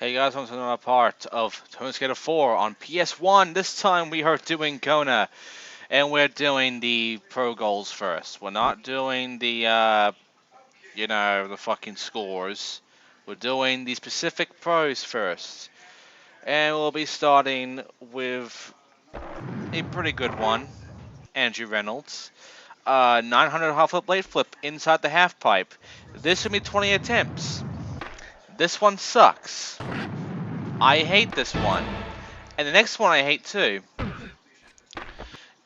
Hey guys, welcome to another part of Tone Skater 4 on PS1. This time we are doing Kona, and we're doing the pro goals first. We're not doing the the fucking scores. We're doing the specific pros first. And we'll be starting with a pretty good one, Andrew Reynolds. 900 half flip blade flip inside the half pipe. This should be 20 attempts. This one sucks. I hate this one. And the next one I hate too.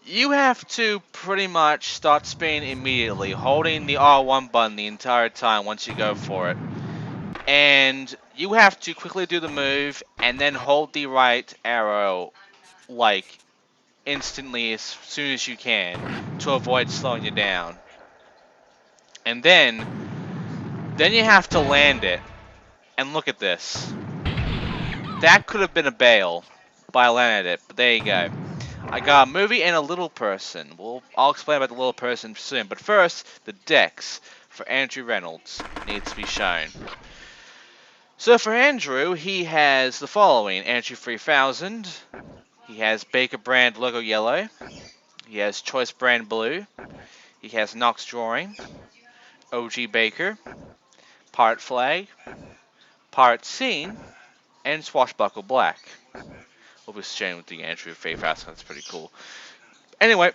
You have to pretty much start spinning immediately, holding the R1 button the entire time once you go for it. And you have to quickly do the move and then hold the right arrow, like, instantly as soon as you can to avoid slowing you down. And then you have to land it. And look at this. That could have been a bail, but I landed it. But there you go. I got a movie and a little person. I'll explain about the little person soon. But first, the decks for Andrew Reynolds needs to be shown. So for Andrew, he has the following. Andrew 3000. He has Baker brand logo yellow. He has Choice brand blue. He has Knox drawing. OG Baker. Pirate flag. Pirate scene. And Swashbuckle black. We'll be sharing with the Andrew 3000. That's pretty cool. Anyway.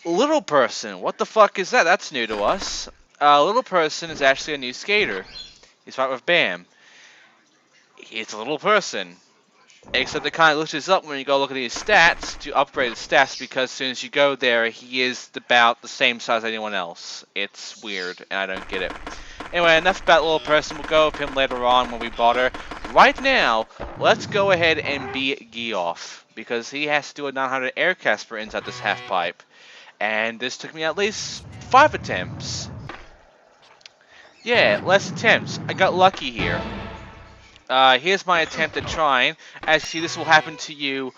Little person, what the fuck is that? That's new to us. Little person is actually a new skater. He's right with Bam. He's a little person. Except it kind of lifts up when you go look at his stats to upgrade his stats because as soon as you go there, he is about the same size as anyone else. It's weird, and I don't get it. Anyway, enough about little person. We'll go with him later on when we bother. Right now, let's go ahead and be Geoff because he has to do a 900 air Casper inside this half pipe. And this took me at least 5 attempts. Yeah, less attempts. I got lucky here. Here's my attempt at trying. As you see, this will happen to you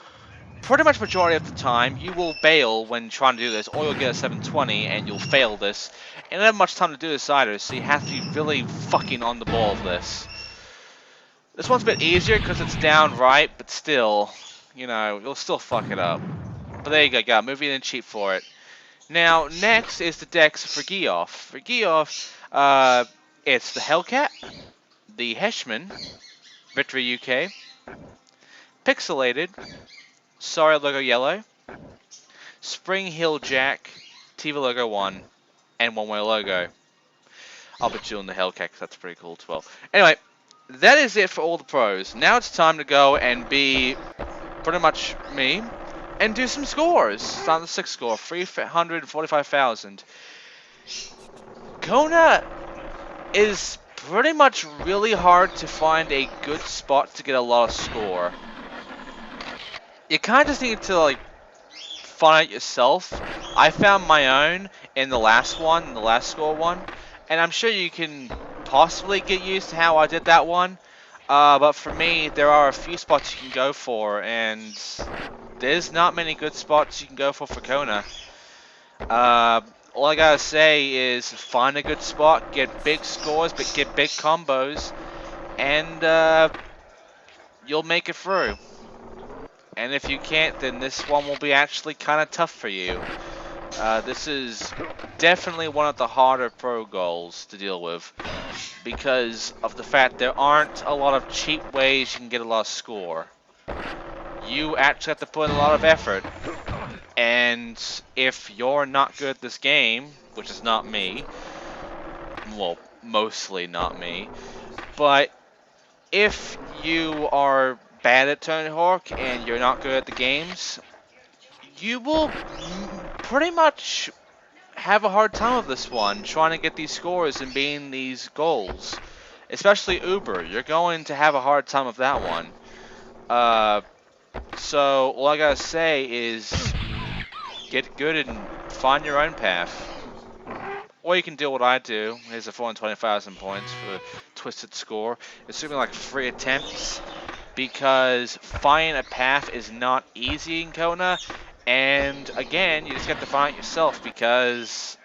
pretty much majority of the time. You will bail when trying to do this, or you'll get a 720 and you'll fail this. And you don't have much time to do this either, so you have to be really fucking on the ball of this. This one's a bit easier because it's down right, but still, you'll still fuck it up. But there you go, got movie and cheat for it. Now, next is the decks for Geoff. For Geoff, it's the Hellcat, the Heshman, Victory UK, Pixelated, Sorry Logo Yellow, Spring Hill Jack, TV Logo 1, and One Way Logo. I'll be doing the Hellcat because that's pretty cool as well. Anyway, that is it for all the pros. Now it's time to go and be pretty much me. And do some scores. Start the 6th score, 345,000. Kona is pretty much really hard to find a good spot to get a lot of score. You kind of just need to find out yourself. I found my own in the last one, the last score one, and I'm sure you can possibly get used to how I did that one. But for me, there are a few spots you can go for, and there's not many good spots you can go for Kona. All I gotta say is find a good spot, get big scores, but get big combos, and you'll make it through. And if you can't, then this one will be actually kind of tough for you. This is definitely one of the harder pro goals to deal with because of the fact there aren't a lot of cheap ways you can get a lot of score. You actually have to put in a lot of effort, and if you're not good at this game, which is not me, well, mostly not me, but if you are bad at Tony Hawk and you're not good at the games, you will pretty much have a hard time with this one, trying to get these scores and beating these goals. Especially Uber, you're going to have a hard time with that one. So all I gotta say is get good and find your own path. Or you can do what I do. Here's a 420,000 points for Twisted Score. It's something like 3 attempts because finding a path is not easy in Kona. And again, you just have to find it yourself because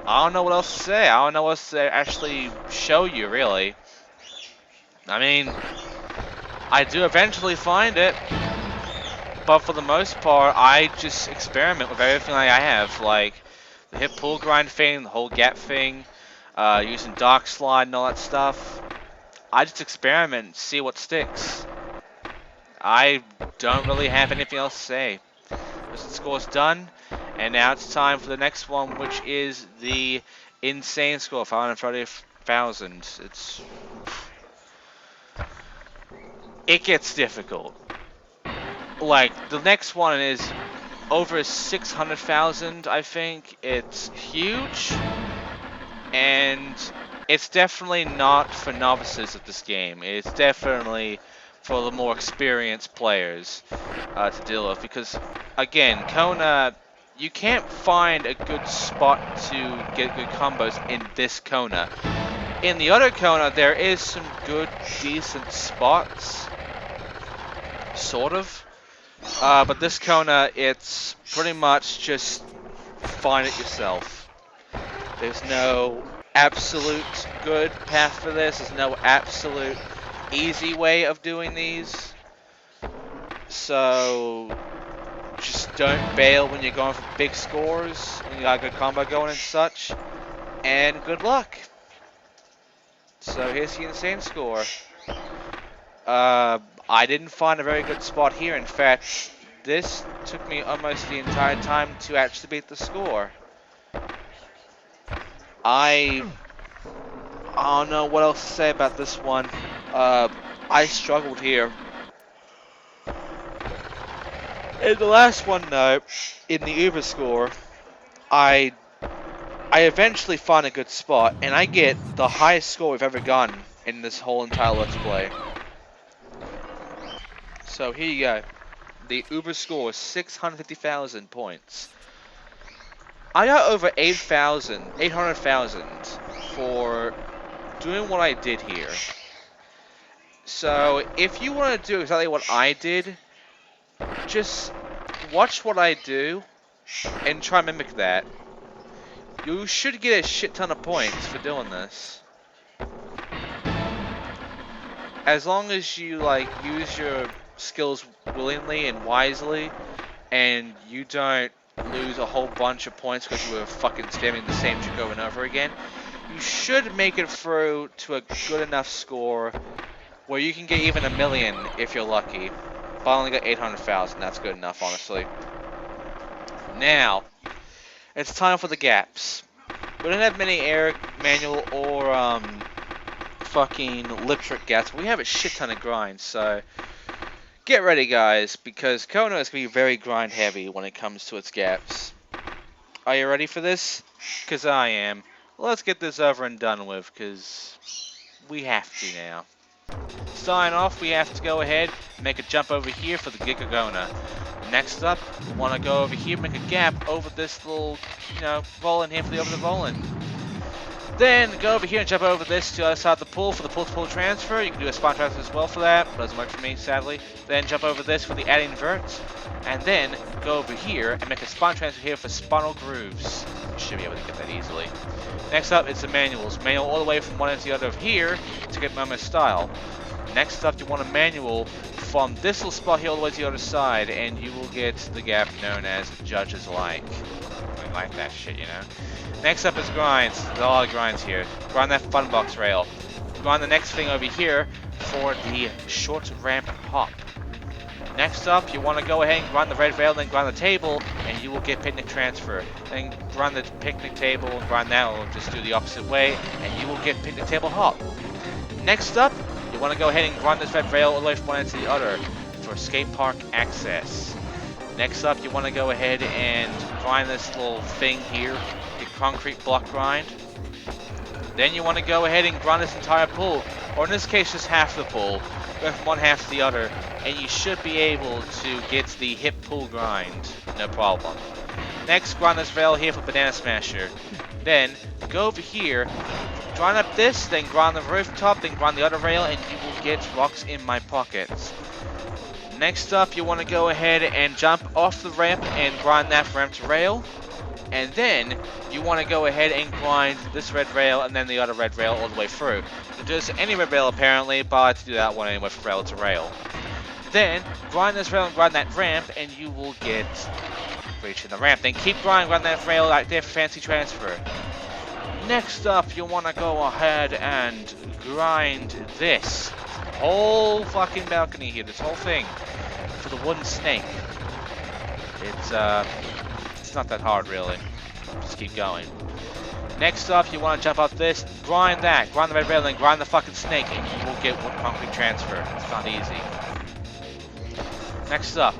I don't know what else to say. I don't know what else to actually show you, really. I mean, I do eventually find it, but for the most part, I just experiment with everything I have, like the hip pull grind thing, the whole gap thing, using dark slide and all that stuff. I just experiment and see what sticks. I don't really have anything else to say. The score's done, and now it's time for the next one, which is the insane score, 530,000. It gets difficult. Like, the next one is over 600,000, I think. It's huge, and it's definitely not for novices of this game. It's definitely for the more experienced players to deal with, because, again, Kona, you can't find a good spot to get good combos in this Kona. In the other Kona, there is some good, decent spots, sort of. But this Kona, it's pretty much just find it yourself. There's no absolute good path for this. There's no absolute easy way of doing these. So just don't bail when you're going for big scores, when you got a good combo going and such. And good luck. So here's the insane score. I didn't find a very good spot here. In fact, this took me almost the entire time to actually beat the score. I don't know what else to say about this one. I struggled here. In the last one, though, in the Uber score, I eventually find a good spot, and I get the highest score we've ever gotten in this whole entire Let's Play. So here you go. The Uber score is 650,000 points. I got over 800,000 for doing what I did here. So if you want to do exactly what I did, just watch what I do and try to mimic that. You should get a shit ton of points for doing this. As long as you like use your skills willingly and wisely, and you don't lose a whole bunch of points because you were fucking spamming the same trick over and over again, you should make it through to a good enough score where you can get even 1,000,000 if you're lucky. But I only got 800,000, that's good enough, honestly. Now, it's time for the gaps. We don't have many air, manual, or fucking lip trick gaps. We have a shit ton of grinds, so get ready, guys, because Kona is going to be very grind heavy when it comes to its gaps. Are you ready for this? Because I am. Let's get this over and done with, because we have to now. Starting off, we have to go ahead and make a jump over here for the Giga Kona. Next up, we want to go over here, make a gap over this little, roll-in here for the over the roll-in. Then go over here and jump over this to the other side of the pool for the pull-to-pull transfer. You can do a spawn transfer as well for that. Doesn't work for me, sadly. Then jump over this for the add invert. And then go over here and make a spawn transfer here for spinal grooves. Should be able to get that easily. Next up, it's the manuals. Manual all the way from one end to the other of here to get Momo style. Next up, you want a manual from this little spot here all the way to the other side, and you will get the gap known as Judges Like. We like that shit, Next up is grinds. There's a lot of grinds here. Grind that fun box rail. Grind the next thing over here for the short ramp hop. Next up, you want to go ahead and grind the red rail, then grind the table, and you will get picnic transfer. Then grind the picnic table and grind that, or just do the opposite way, and you will get picnic table hop. Next up, you want to go ahead and grind this red rail all the way from one end to the other for skate park access. Next up, you want to go ahead and grind this little thing here, the concrete block grind. Then you want to go ahead and grind this entire pool, or in this case just half the pool. Go from one half to the other, and you should be able to get the hip pull grind, no problem. Next, grind this rail here for banana smasher. Then go over here, grind up this, then grind the rooftop, then grind the other rail, and you will get rocks in my pockets. Next up, you want to go ahead and jump off the ramp and grind that ramp to rail. And then you want to go ahead and grind this red rail and then the other red rail all the way through. You can do this any red rail apparently, but I like to do that one anyway from rail to rail. Then grind this rail and grind that ramp, and you will get reaching the ramp. Then keep grinding that rail right there for fancy transfer. Next up, you want to go ahead and grind this whole fucking balcony here, this whole thing, for the wooden snake. It's not that hard really. Just keep going. Next up, you want to jump up this, grind that, grind the red rail, then grind the fucking snake, and you will get wood concrete transfer. It's not easy. Next up,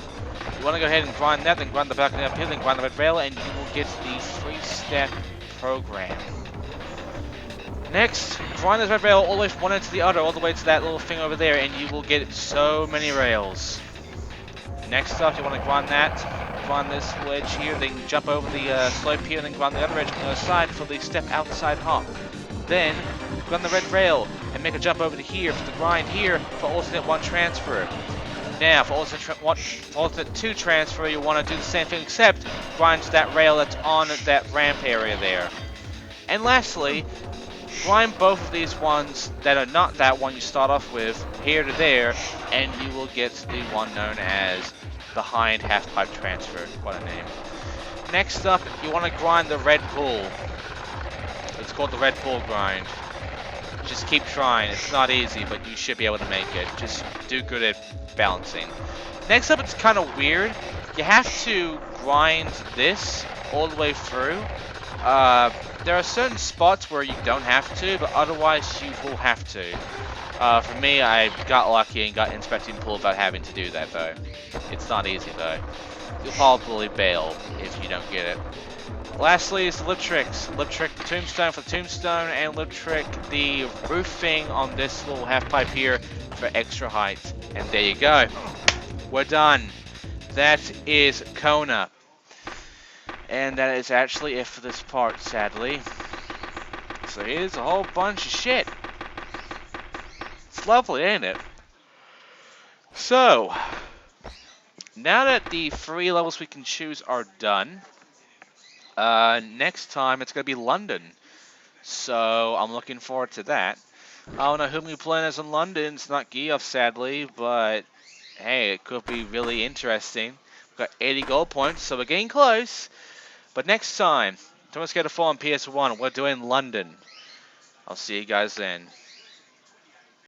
you want to go ahead and grind that, then grind the balcony up here, then grind the red rail, and you will get the 3-step program. Next, grind this red rail all the way from one end to the other, all the way to that little thing over there, and you will get so many rails. Next up, you want to grind that, grind this wedge here, then jump over the slope here, and then grind the other edge on the other side for the step outside hop. Then, grind the red rail, and make a jump over to here for the grind here for alternate 1 transfer. Now, for alternate 2 transfer, you want to do the same thing, except grind that rail that's on that ramp area there. And lastly, grind both of these ones that are not that one you start off with, here to there, and you will get the one known as the hind half-pipe transfer. What a name. Next up, you want to grind the red pool. It's called the red pool grind. Just keep trying. It's not easy, but you should be able to make it. Just do good at balancing. Next up, it's kind of weird. You have to grind this all the way through. There are certain spots where you don't have to, but otherwise you will have to. For me, I got lucky and got inspecting pool without having to do that, though. It's not easy, though. You'll probably bail if you don't get it. Lastly is the lip tricks. Lip trick the tombstone for the tombstone, and lip trick the roof thing on this little half pipe here for extra height. And there you go. We're done. That is Kona. And that is actually it for this part, sadly. So here's a whole bunch of shit. It's lovely, ain't it? So, now that the 3 levels we can choose are done, next time it's going to be London. So, I'm looking forward to that. I don't know who we playing as in London. It's not Geoff, sadly, but hey, it could be really interesting. We've got 80 gold points, so we're getting close. But next time, Thomas Get a 4 on PS1, we're doing London. I'll see you guys then.